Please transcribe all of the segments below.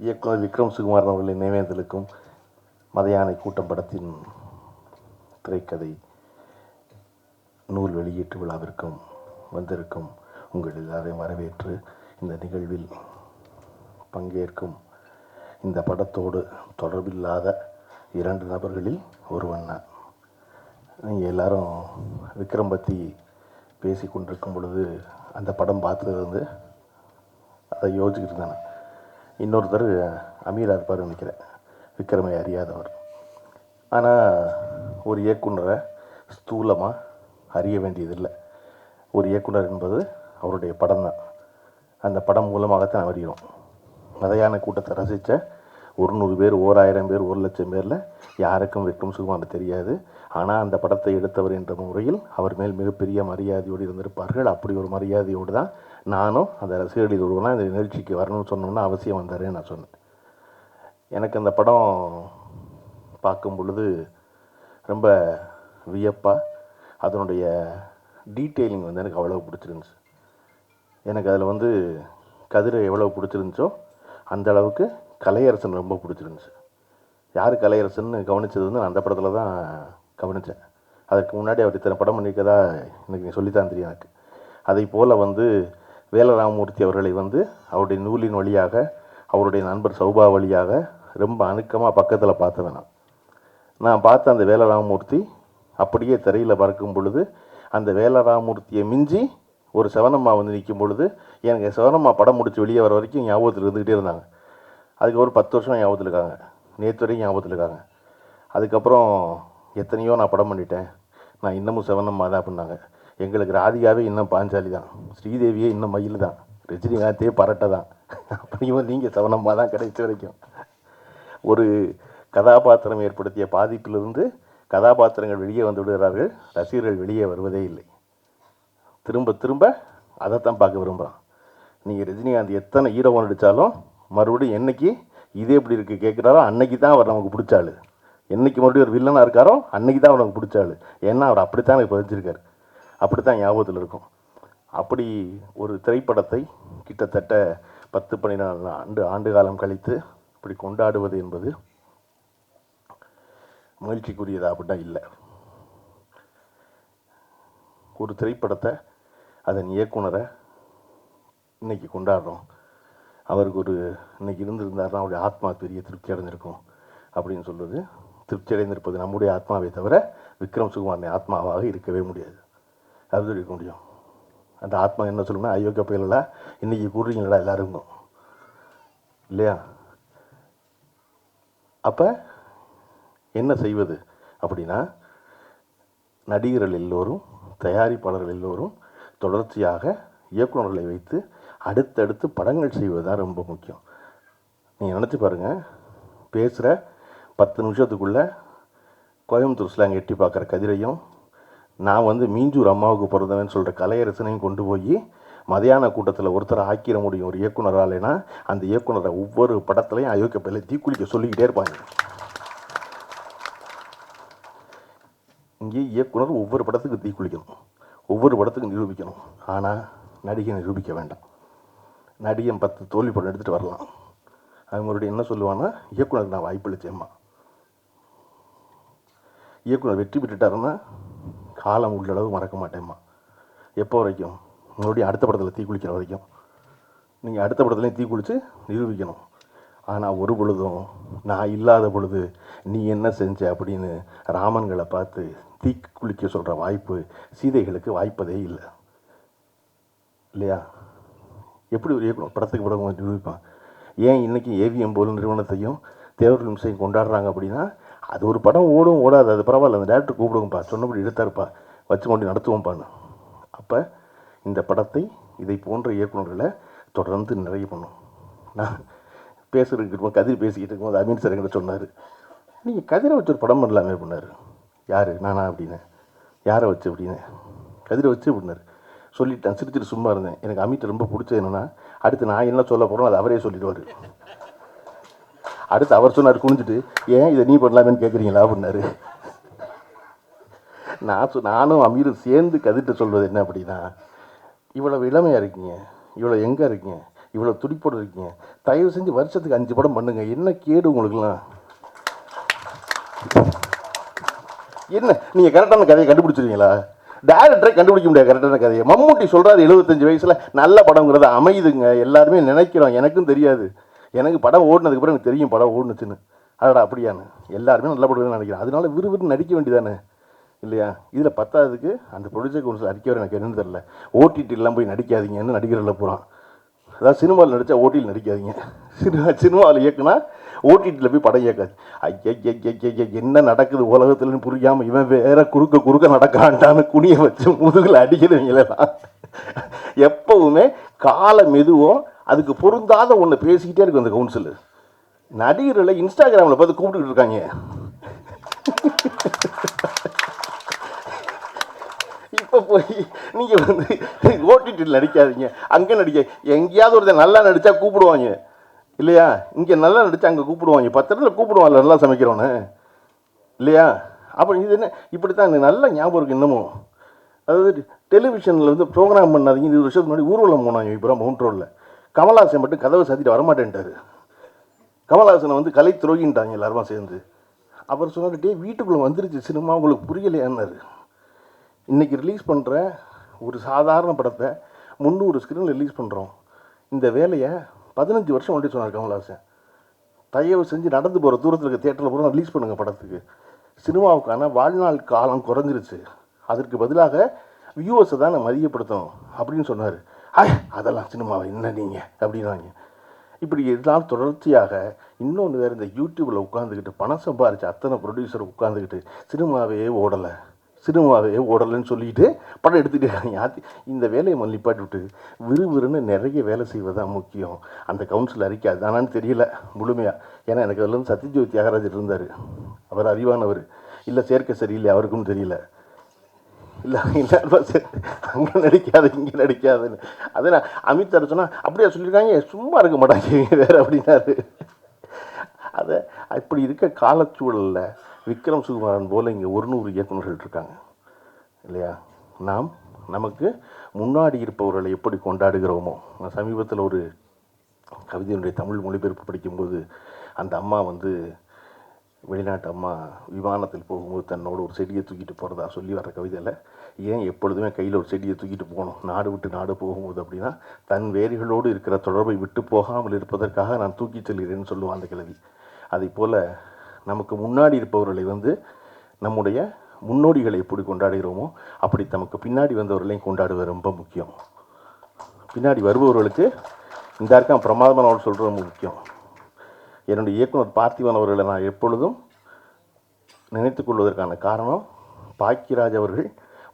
இயக்குனர் விக்ரம் சுகுமாரன் அவர்களின் நினைவேந்தலுக்கும் மதயானை கூட்டம் படத்தின் திரைக்கதை நூல் வெளியீட்டு விழாவிற்கும் வந்திருக்கும் உங்கள் எல்லாரையும் வரவேற்று இந்த நிகழ்வில் பங்கேற்கும் இந்த படத்தோடு தொடர்பில்லாத 2 நபர்களில் ஒருவன் நான். நீங்கள் எல்லாரும் விக்ரம் பற்றி பேசி கொண்டிருக்கும் பொழுது அந்த படம் பார்த்தது வந்து அதை யோசிச்சுக்கிட்டு இருந்தானே. இன்னொருத்தர் அமீரா இருப்பார் நினைக்கிறேன், விக்ரமை அறியாதவர். ஆனால் ஒரு இயக்குனரை ஸ்தூலமாக அறிய வேண்டியதில்லை. ஒரு இயக்குனர் என்பது அவருடைய படம் தான். அந்த படம் மூலமாகத்தான் அறிகிறோம். மதயான கூட்டத்தை ரசித்த 100 பேர், 1000 பேர், 1,00,000 பேரில் யாருக்கும் விக்ரம் சுகுமாரன் தெரியாது. ஆனால் அந்த படத்தை எடுத்தவர் என்ற முறையில் அவர் மேல் மிகப்பெரிய மரியாதையோடு இருந்திருப்பார்கள். அப்படி ஒரு மரியாதையோடு தான் நானும் அந்த ரசிகர்களில் ஒருவனாக இந்த நிகழ்ச்சிக்கு வரணும்னு சொன்னோம்னா அவசியம் வந்தாரேன்னு நான் சொன்னேன். எனக்கு அந்த படம் பார்க்கும் பொழுது ரொம்ப வியப்பாக அதனுடைய டீட்டெயிலிங் வந்து எனக்கு அவ்வளோ பிடிச்சிருந்துச்சு. எனக்கு அதில் வந்து கதிரை எவ்வளோ பிடிச்சிருந்துச்சோ அந்த அளவுக்கு கலையரசன் ரொம்ப பிடிச்சிருந்துச்சு. யார் கலையரசன் கவனித்தது வந்து நான் அந்த படத்தில் தான் கவனித்தேன். அதுக்கு முன்னாடி அவர் இத்தனை படம் பண்ணியிருக்கதா எனக்கு நீ சொல்லித்தான் தெரியும் எனக்கு. அதை போல் வந்து வேலராமமூர்த்தி அவர்களை வந்து அவருடைய நூலின் வழியாக, அவருடைய நண்பர் சௌபா வழியாக ரொம்ப அணுக்கமாக பக்கத்தில் பார்த்தவன் நான் பார்த்த அந்த வேலராமமூர்த்தி அப்படியே திரையில் பறக்கும் பொழுது அந்த வேலராமமூர்த்தியை மிஞ்சி ஒரு சிவனம்மா வந்து நிற்கும் பொழுது எனக்கு சிவனம்மா படம் முடித்து வெளியே வர வரைக்கும் ஞாபகத்தில் இருந்துக்கிட்டே இருந்தாங்க. அதுக்கு ஒரு 10 வருஷம் ஞாபகத்தில் இருக்காங்க, நேற்று வரைக்கும் ஞாபகத்தில் இருக்காங்க. அதுக்கப்புறம் எத்தனையோ நான் படம் பண்ணிட்டேன், நான் இன்னமும் சிவனம்மா தான் அப்படின்னாங்க. எங்களுக்கு ராதிகாவே இன்னும் பாஞ்சாலி தான், ஸ்ரீதேவியே இன்னும் மயில் தான், ரஜினிகாந்தே பரட்டை தான், அப்படியும் நீங்கள் சிவனம்மா தான் கடைசி வரைக்கும். ஒரு கதாபாத்திரம் ஏற்படுத்திய பாதிப்பிலிருந்து கதாபாத்திரங்கள் வெளியே வந்து விடுகிறார்கள், ரசிகர்கள் வெளியே வருவதே இல்லை. திரும்ப திரும்ப அதைத்தான் பார்க்க விரும்புகிறான். நீங்கள் ரஜினிகாந்த் எத்தனை ஹீரோவன் நடித்தாலும் மறுபடியும் என்னைக்கு இதே எப்படி இருக்குது கேட்குறாரோ அன்னைக்கு தான் அவர் நமக்கு பிடிச்சாள். என்றைக்கு மறுபடியும் ஒரு வில்லனாக இருக்காரோ அன்னைக்கு தான் அவர் நமக்கு பிடிச்சாள். ஏன்னா அவர் அப்படித்தான் எனக்கு பதிச்சிருக்கார், அப்படித்தான் ஞாபகத்தில் இருக்கும். அப்படி ஒரு திரைப்படத்தை கிட்டத்தட்ட 10-12 ஆண்டு காலம் கழித்து இப்படி கொண்டாடுவது என்பது மகிழ்ச்சிக்குரியதா அப்படின்னா இல்லை. ஒரு திரைப்படத்தை அதன் இயக்குனரை இன்றைக்கி கொண்டாடுறோம். அவருக்கு ஒரு இன்றைக்கி இருந்திருந்தாருன்னா அவருடைய ஆத்மா பெரிய திருப்தி அடைஞ்சிருக்கும் அப்படின்னு சொல்வது. திருப்தி அடைந்திருப்பது நம்முடைய ஆத்மாவை தவிர விக்ரம் சுகுமாரன் ஆத்மாவாக இருக்கவே முடியாது. அது இருக்க முடியும். அந்த ஆத்மா என்ன சொல்லணும்னா, அயோக்கிய பயலா இன்றைக்கி கூடுறீங்களா எல்லாருக்கும் இல்லையா? அப்போ என்ன செய்வது அப்படின்னா, நடிகர்கள் எல்லோரும், தயாரிப்பாளர்கள் எல்லோரும் தொடர்ச்சியாக இயக்குநர்களை வைத்து அடுத்தடுத்து படங்கள் செய்வது தான் ரொம்ப முக்கியம். நீங்கள் நினச்சி பாருங்கள், பேசுகிற 10 நிமிஷத்துக்குள்ளே கோயம்புத்தூர் ஸ்லாங் எட்டி பார்க்குற கதிரையும், நான் வந்து மீஞ்சூர் அம்மாவுக்கு பிறந்தவன் சொல்கிற கலையரசனையும் கொண்டு போய் மதியான கூட்டத்தில் ஒருத்தரை ஆக்கிட முடியும் ஒரு இயக்குனராலேனா, அந்த இயக்குனரை ஒவ்வொரு படத்துலையும் அயோக்கிய பயில தீக்குளிக்க சொல்லிக்கிட்டே இருப்பாங்க. இங்கே இயக்குனர் ஒவ்வொரு படத்துக்கு தீக்குளிக்கணும், ஒவ்வொரு படத்துக்கும் நிரூபிக்கணும். ஆனால் நடிகை நிரூபிக்க வேண்டாம். நடிகன் 10 தோல்வி படம் எடுத்துகிட்டு வரலாம், அது மறுபடியும் என்ன சொல்லுவான்னா, இயக்குனருக்கு நான் வாய்ப்பளிச்சேம்மா. இயக்குனர் வெற்றி பெற்றுட்டாருன்னா காலம் உள்ளளவு மறக்க மாட்டேம்மா. எப்போ வரைக்கும்? மறுபடியும் அடுத்த படத்தில் தீ குளிக்கிற வரைக்கும். நீங்கள் அடுத்த படத்துலையும் தீ குளித்து நிரூபிக்கணும். ஆனால் ஒரு பொழுதும் நான் இல்லாத பொழுது நீ என்ன செஞ்ச அப்படின்னு ராமன்களை பார்த்து தீ குளிக்க சொல்கிற வாய்ப்பு சீதைகளுக்கு வாய்ப்பதே இல்லை இல்லையா? எப்படி ஒரு இயக்குனர் படத்துக்கு படம் நிரூபிப்பான்? ஏன் இன்றைக்கி ஏவிஎம் போல் நிறுவனத்தையும் தேவர் நிமிஷம் கொண்டாடுறாங்க அப்படின்னா, அது ஒரு படம் ஓடும் ஓடாது, அது பரவாயில்ல, அந்த டேரக்டர் கூப்பிடுவோம்ப்பா, சொன்னபடி எடுத்தாருப்பா, வச்சு கொண்டு நடத்துவோம்ப்பான்னு. அப்போ இந்த படத்தை இதை போன்ற இயக்குநர்களை தொடர்ந்து நிறைய பண்ணும். நான் பேசுகிறதுக்கு இருக்கும்போது, கதிர் பேசிக்கிட்டு இருக்கும்போது அமீன் சார் என்கிட்ட சொன்னார், நீங்கள் கதிரை வச்சு ஒரு படம் பண்ணலாமே பண்ணார். யார்? நானா அப்படின்னு. யாரை வச்சு அப்படின்னு? கதிரை வச்சு அப்படின்னாரு. சொல்லிட்டேன், சிரிச்சிட்டு சும்மா இருந்தேன். எனக்கு அமீட்ட ரொம்ப பிடிச்சது என்னென்னா, அடுத்து நான் என்ன சொல்ல போகிறோம் அது அவரே சொல்லிடுவார். அடுத்து அவர் சொன்னார் குனிஞ்சிட்டு, ஏன் இதை நீ பண்ணலாமேன்னு கேட்குறீங்களா அப்படின்னாரு. நானும் அமீரும் சேர்ந்து கதிர்கிட்ட சொல்வது என்ன அப்படின்னா, இவ்வளோ இளமையாக இருக்கீங்க, இவ்வளோ எங்கே இருக்கீங்க, இவ்வளோ துடிப்போடு இருக்கீங்க, தயவு செஞ்சு வருஷத்துக்கு 5 படம் பண்ணுங்க. என்ன கேடு உங்களுக்குலாம்? என்ன நீங்கள் கரெக்டான கதையை கண்டுபிடிச்சிருவீங்களா? டேரக்டரை கண்டுபிடிக்க முடியாது கரெக்டான கதையை. மம்முட்டி சொல்கிறாரு 75 வயசில் நல்ல படங்கிறத அமையுதுங்க. எல்லாருமே நினைக்கிறோம், எனக்கும் தெரியாது. எனக்கு படம் ஓடினதுக்கப்புறம் எனக்கு தெரியும் படம் ஓடுனுச்சுன்னு. அதடா அப்படியான்னு எல்லாருமே நல்ல படம் நினைக்கிறேன். அதனால விறுவிறு நடிக்க வேண்டியதானே இல்லையா? இதில் பத்தாவதுக்கு அந்த ப்ரொடியூசர் கவுன்சில் அறிக்கை எனக்கு என்னன்னு தெரில. ஓடிடிலாம் போய் நடிக்காதீங்கன்னு நடிகரில் போகிறான். அதாவது சினிமாவில் நடித்தா ஓடியில் நடிக்காதீங்க, சினிமாவில் இயக்குனா ஓடிடியில் போய் படம் இயக்காது. ஐயா என்ன நடக்குது உலகத்துலன்னு புரியாமல் இவன் வேற குறுக்க நடக்கான்டான்னு குனியை வச்சு முதுகில் அடிக்கிறவங்களெல்லாம் எப்பவுமே கால மெதுவும் அதுக்கு பொருந்தாத ஒன்று பேசிக்கிட்டே இருக்கு அந்த கவுன்சில். நடிகர்களை இன்ஸ்டாகிராமில் பார்த்து கூப்பிட்டுக்கிட்டு இருக்காங்க. இப்போ போய் நீங்கள் வந்து ஓடிடியில் நடிக்காதீங்க, அங்கே நடிக்க. எங்கேயாவது ஒருத்தர் நல்லா நடித்தா கூப்பிடுவாங்க இல்லையா? இங்கே நல்லா நடித்தா அங்கே கூப்பிடுவாங்க. 10 இடத்துல கூப்பிடுவாங்க நல்லா சமைக்கிறோன்னு இல்லையா? அப்புறம் இது என்ன இப்படித்தான் எனக்கு நல்ல ஞாபகம் இருக்குது இன்னமும். அதாவது டெலிவிஷனில் வந்து ப்ரோக்ராம் பண்ணாதீங்க. 20 வருஷத்துக்கு முன்னாடி ஊர்வலம் போனாங்க இப்போ மவுண்ட் ரோடில். கமல்ஹாசன் மட்டும் கதவை சாத்திட்டு வரமாட்டேன்ட்டார். கமல்ஹாசனை வந்து கலை துரோகின்ட்டாங்க எல்லாருமா சேர்ந்து. அவர் சொன்னார், டே வீட்டுக்குள்ளே வந்துருச்சு சினிமா, உங்களுக்கு புரியலையான்னாரு. இன்றைக்கி ரிலீஸ் பண்ணுற ஒரு சாதாரண படத்தை 300 ஸ்க்ரீனில் ரிலீஸ் பண்ணுறோம். இந்த வேலையை 15 வருஷம் முன்னாடி சொன்னார் கமல்ஹாசன். தயவு செஞ்சு நடந்து போகிற தூரத்தில் இருக்க தேட்டரில் போகிற ரிலீஸ் பண்ணுங்கள் படத்துக்கு. சினிமாவுக்கான வாழ்நாள் காலம் குறைஞ்சிருச்சு, அதற்கு பதிலாக வியூவர்ஸை தான் நான் மதியப்படுத்தணும் அப்படின்னு சொன்னார். அதெல்லாம் சினிமாவை என்ன நீங்கள் அப்படின்னாங்க. இப்படி இதனால் தொடர்ச்சியாக இன்னொன்று வேறு, இந்த யூடியூப்பில் உட்காந்துக்கிட்டு பணம் சம்பாரிச்சு அத்தனை ப்ரொடியூசர் உட்காந்துக்கிட்டு சினிமாவே ஓடலைன்னு சொல்லிட்டு படம் எடுத்துகிட்டே இந்த வேலையை மல்லிப்பாட்டி விட்டு விறுவிறுன்னு நிறைய வேலை செய்வதுதான் முக்கியம். அந்த கவுன்சில் அறிக்கை அதுதானான்னு தெரியல முழுமையாக. ஏன்னா எனக்கு அதில் வந்து சத்யஜோதி தியாகராஜர் இருந்தார், அவர் அறிவானவர். இல்லை சேர்க்க சரியில்லை அவருக்கும் தெரியல. இல்லை அங்கே நடிக்காது இங்கே நடிக்காதுன்னு. அதை நான் அமித் சொன்னால் அப்படியே சொல்லியிருக்காங்க, சும்மா இருக்க மாட்டாங்க வேறு அப்படின்னாரு. அதை இப்படி இருக்க காலச்சூழலில் விக்ரம் சுகுமாரன் போல் இங்கே 100 இயக்குநர்கள் இருக்காங்க இல்லையா? நமக்கு முன்னாடி இருப்பவர்களை எப்படி கொண்டாடுகிறோமோ. நான் சமீபத்தில் ஒரு கவிதையினுடைய தமிழ் மொழிபெயர்ப்பு படிக்கும்போது அந்த அம்மா வந்து வெளிநாட்டு அம்மா விமானத்தில் போகும்போது தன்னோட ஒரு செடியை தூக்கிட்டு போகிறதா சொல்லி வர கவிதையில், ஏன் எப்பொழுதுமே கையில் ஒரு செடியை தூக்கிட்டு போகணும் நாடு விட்டு நாடு போகும்போது அப்படின்னா, தன் வேர்களோடு இருக்கிற தொடர்பை விட்டு போகாமல் இருப்பதற்காக நான் தூக்கி செல்கிறேன்னு சொல்லுவான் அந்த கிழவி. அதை போல் நமக்கு முன்னாடி இருப்பவர்களை வந்து நம்முடைய முன்னோடிகளை எப்படி கொண்டாடுகிறோமோ அப்படி நமக்கு பின்னாடி வந்தவர்களையும் கொண்டாடுவது ரொம்ப முக்கியம். பின்னாடி வருபவர்களுக்கு இந்த இருக்கான் பிரமாதமான அவர்கள் சொல்கிறது ரொம்ப முக்கியம். என்னுடைய இயக்குனர் பார்த்திபன் அவர்களை நான் எப்பொழுதும் நினைத்து கொள்வதற்கான காரணம், பாக்கியராஜ் அவர்கள்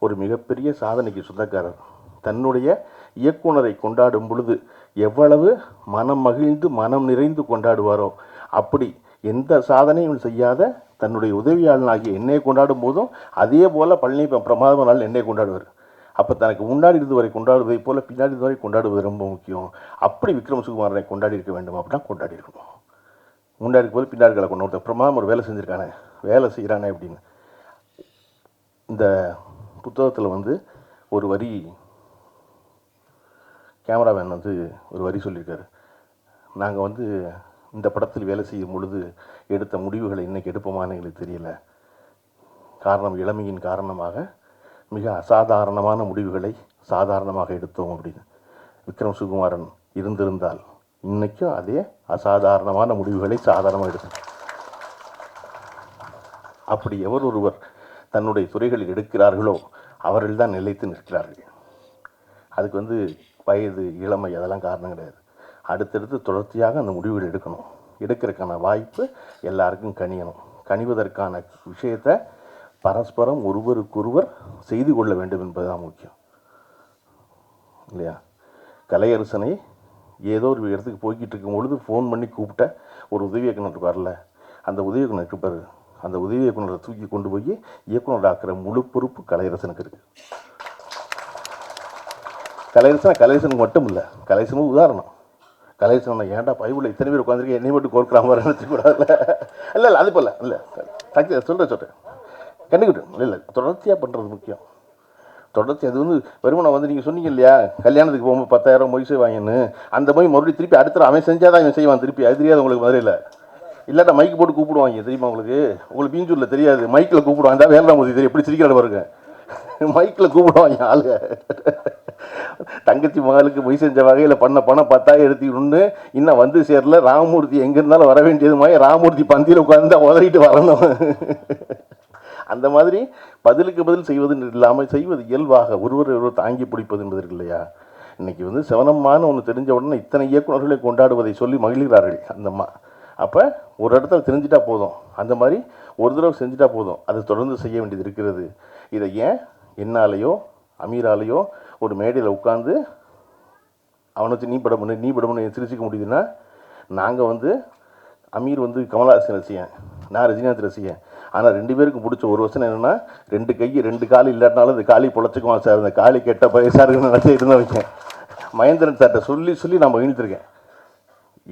ஒரு மிகப்பெரிய சாதனைக்கு சொந்தக்காரர். தன்னுடைய இயக்குனரை கொண்டாடும் பொழுது எவ்வளவு மனம் மகிழ்ந்து மனம் நிறைந்து கொண்டாடுவாரோ, அப்படி எந்த சாதனையும் செய்யாத தன்னுடைய உதவியாளனாகிய என்னை கொண்டாடும் போதும் அதே போல் பழனி பிரமாதமான என்னை கொண்டாடுவார். அப்போ தனக்கு முன்னாடி இருந்து வரை கொண்டாடுவதை போல் பின்னாடி இருந்து வரை கொண்டாடுவது ரொம்ப முக்கியம். அப்படி விக்ரம் சுகுமாரனை கொண்டாடி இருக்க வேண்டும். அப்படின்னா கொண்டாடி இருக்கணும். முன்னாடி போது பின்னாடி கொண்டு ஒருத்தர் பிரமாதம் ஒரு வேலை செஞ்சுருக்கானே, வேலை செய்கிறானே அப்படின்னு. இந்த புத்தகத்தில் வந்து ஒரு வரி கேமராமேன் வந்து ஒரு வரி சொல்லியிருக்காரு. நாங்கள் வந்து இந்த படத்தில் வேலை செய்யும் பொழுது எடுத்த முடிவுகளை இன்றைக்கி எடுப்போமான்னு எங்களுக்கு தெரியல. காரணம் இளமையின் காரணமாக மிக அசாதாரணமான முடிவுகளை சாதாரணமாக எடுத்தோம் அப்படின்னு. விக்ரம் சுகுமாரன் இருந்திருந்தால் இன்றைக்கும் அதே அசாதாரணமான முடிவுகளை சாதாரணமாக எடுத்தோம். அப்படி எவர் ஒருவர் தன்னுடைய துறைகளில் எடுக்கிறார்களோ அவர்கள் தான் நிலைத்து நிற்கிறார்கள். அதுக்கு வந்து வயது இளமை அதெல்லாம் காரணம் கிடையாது. அடுத்தடுத்து தொடர்ச்சியாக அந்த முடிவுகள் எடுக்கணும். எடுக்கிறதுக்கான வாய்ப்பு எல்லாருக்கும் கனியணும். கனிவதற்கான விஷயத்தை பரஸ்பரம் ஒருவருக்கொருவர் செய்து கொள்ள வேண்டும் என்பதுதான் முக்கியம் இல்லையா? கலையரசனை ஏதோ ஒரு இடத்துக்கு போய்கிட்டு இருக்கும் பொழுது ஃபோன் பண்ணி கூப்பிட்ட ஒரு உதவி இயக்குனர் வரல, அந்த உதவி இயக்குனர் இருப்பார். அந்த உதவி இயக்குனரை தூக்கி கொண்டு போய் இயக்குனர் ஆக்கிற முழு பொறுப்பு கலையரசனுக்கு இருக்குது. கலையரசனுக்கு மட்டும் இல்லை, கலையரசனும் உதாரணம். கலையரசன் ஏன்டா பைபிள் இத்தனை பேர் உட்காந்துருக்கு என்னை மட்டும் கோர்க்குற மாதிரி நினச்சிக்கூடாதுல்ல. இல்லை அது போல் இல்லை சொல்கிறேன் கண்டுக்கிட்டு இல்லை தொடர்ச்சியாக பண்ணுறது முக்கியம். தொடர்ச்சி அது வந்து வெறுமனை வந்து நீங்கள் சொன்னீங்க இல்லையா, கல்யாணத்துக்கு போகும்போது 10,000 மொய் செய்வாங்கன்னு, அந்த மொய் மறுபடியும் திருப்பி அடுத்த அவன் செஞ்சால் தான் இவன் செய்வான் திருப்பி. அது தெரியாது உங்களுக்கு மதுரையில்? இல்லாட்டா மைக்கு போட்டு கூப்பிடுவாங்க தெரியுமா உங்களுக்கு? உங்களுக்கு பீஞ்சூரில் தெரியாது, மைக்கில் கூப்பிடுவாங்க. அந்த வேலராமூர்த்தி தெரியும் எப்படி சிரிக்கிற பாருங்க, மைக்கில் கூப்பிடுவாங்க ஆளுங்க. தங்கச்சி மகளுக்கு மொய் செஞ்ச வகையில் பண்ண பணம் 10,000 எடுத்துக்கணும்னு இன்னும் வந்து சேரல. ராமமூர்த்தி எங்கே இருந்தாலும் வர வேண்டியது மாதிரி ராமமூர்த்தி பந்தியில் உட்காந்து உதறிட்டு வரணும். அந்த மாதிரி பதிலுக்கு பதில் செய்வது இல்லாமல் செய்வது இயல்பாக ஒருவர் தாங்கி பிடிப்பது என்பது இருக்கு இல்லையா. இன்னைக்கு வந்து சிவனம்மான்னு ஒன்று தெரிஞ்ச உடனே இத்தனை இயக்குநர்களை கொண்டாடுவதை சொல்லி மகிழ்கிறார்கள் அந்த அம்மா. அப்போ ஒரு இடத்துல தெரிஞ்சிட்டா போதும், அந்த மாதிரி ஒரு தடவை செஞ்சுட்டா போதும், அது தொடர்ந்து செய்ய வேண்டியது இருக்கிறது. இதை ஏன் என்னாலேயோ அமீராலேயோ ஒரு மேடையில் உட்காந்து அவனை வச்சு நீ படம்னு சிரிச்சிக்க முடியுதுன்னா, நாங்கள் வந்து அமீர் வந்து கமல்ஹாசன் ரசிகன், நான் ரஜினிகாந்த் ரசிகன். ஆனால் 2 பேருக்கு பிடிச்ச ஒரு வசனம் என்னென்னா, 2 கை 2 கால் இல்லாட்டினாலும் இந்த காலி பொழைச்சிக்குவான் சார், இந்த காலி கெட்ட பைசாருக்கு நினச்சி இருந்தவங்க. மகேந்திரன் சார்கிட்ட சொல்லி சொல்லி நான் மகிழ்ந்திருக்கேன்.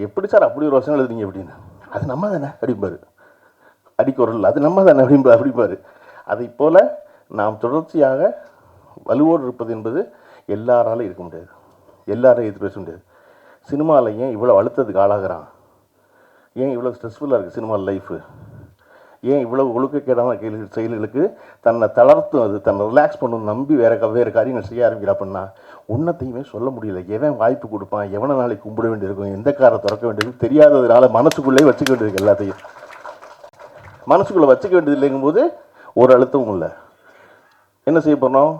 எப்படி சார் அப்படி ஒரு வசனம் எழுதுறீங்க அப்படின்னு. அது நம்ம தானே அப்படிம்பாரு, அடிக்குறல் அது நம்ம தானே அப்படிம்பாரு. அதை போல் நாம் தொடர்ச்சியாக வலுவோடு இருப்பது என்பது எல்லாராலும் இருக்க முடியாது, எல்லாரும் எதிர்த்து பேச முடியாது. சினிமாவில் ஏன் இவ்வளோ அழுத்தத்துக்கு ஆளாகிறான், ஏன் இவ்வளோ ஸ்ட்ரெஸ்ஃபுல்லாக இருக்குது சினிமா லைஃபு, ஏன் இவ்வளோ ஒழுக்கக்கேடான செயல்களுக்கு தன்னை தளர்த்தும், அது தன்னை ரிலாக்ஸ் பண்ணணும் நம்பி வேறு காரியங்கள் செய்ய ஆரம்பிக்கிறா அப்படின்னா ஒன்றத்தையுமே சொல்ல முடியல. எவன் வாய்ப்பு கொடுப்பான், எவனை நாளைக்கு கும்பிட வேண்டியிருக்கும், எந்த காரை திறக்க வேண்டியது தெரியாததுனால மனசுக்குள்ளே வச்சுக்க வேண்டியது, எல்லாத்தையும் மனசுக்குள்ளே வச்சுக்க வேண்டியது இல்லைங்கும்போது ஒரு அழுத்தமும் இல்லை. என்ன செய்ய போகிறோம்,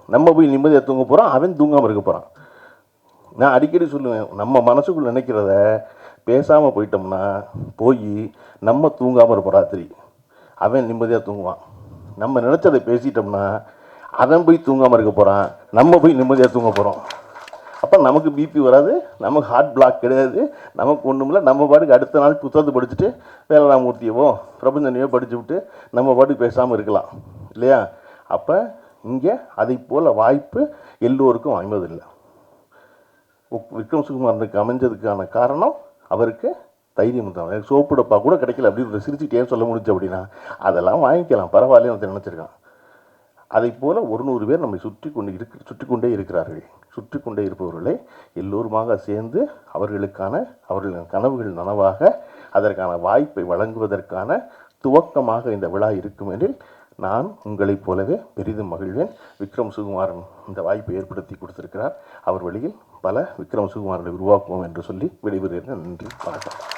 நம்ம போய் நிம்மதியாக தூங்க போகிறோம், அவன் தூங்காமல் இருக்க போகிறான். நான் அடிக்கடி சொல்லுவேன், நம்ம மனசுக்குள்ளே நினைக்கிறத பேசாமல் போயிட்டோம்னா போய் நம்ம தூங்காமல் இருப்போம், ராத்திரி அவன் நிம்மதியாக தூங்குவான். நம்ம நினச்சதை பேசிட்டோம்னா அவன் போய் தூங்காமல் இருக்க போகிறான், நம்ம போய் நிம்மதியாக தூங்க போகிறோம். அப்போ நமக்கு பிபி வராது, நமக்கு ஹார்ட் பிளாக் கிடையாது, நமக்கு ஒன்றும் இல்லை. நம்ம பாட்டுக்கு அடுத்த நாள் புத்தகத்தை படிச்சுட்டு வேலராமூர்த்தியவோ பிரபஞ்சனையோ படிச்சு விட்டு நம்ம பாட்டுக்கு பேசாமல் இருக்கலாம் இல்லையா. அப்போ இங்கே அதை போல் வாய்ப்பு எல்லோருக்கும் அமைவதில்லை. விக்ரம் சுகுமாரனுக்கு அமைஞ்சதுக்கான காரணம் அவருக்கு தைரியம் தான். எனக்கு சோப்பு டப்பா கூட கிடைக்கல அப்படின்னு சிரிச்சுட்டே சொல்ல முடிஞ்சு அப்படின்னா அதெல்லாம் வாங்கிக்கலாம், பரவாயில்ல வந்து நினச்சிருக்கான். அதை போல் 100 பேர் நம்மை சுற்றி கொண்டே இருக்கிறார்கள். சுற்றி கொண்டே இருப்பவர்களை எல்லோருமாக சேர்ந்து அவர்களின் கனவுகள் நனவாக அதற்கான வாய்ப்பை வழங்குவதற்கான துவக்கமாக இந்த விழா இருக்கும் எனில் நான் உங்களைப் போலவே பெரிதும் மகிழ்வேன். விக்ரம் சுகுமாரன் இந்த வாய்ப்பை ஏற்படுத்தி கொடுத்திருக்கிறார். அவர் வழியில் பல விக்ரம் சுகுமாரனை உருவாக்குவோம் என்று சொல்லி விடைபெறுகிறேன். நன்றி, வணக்கம்.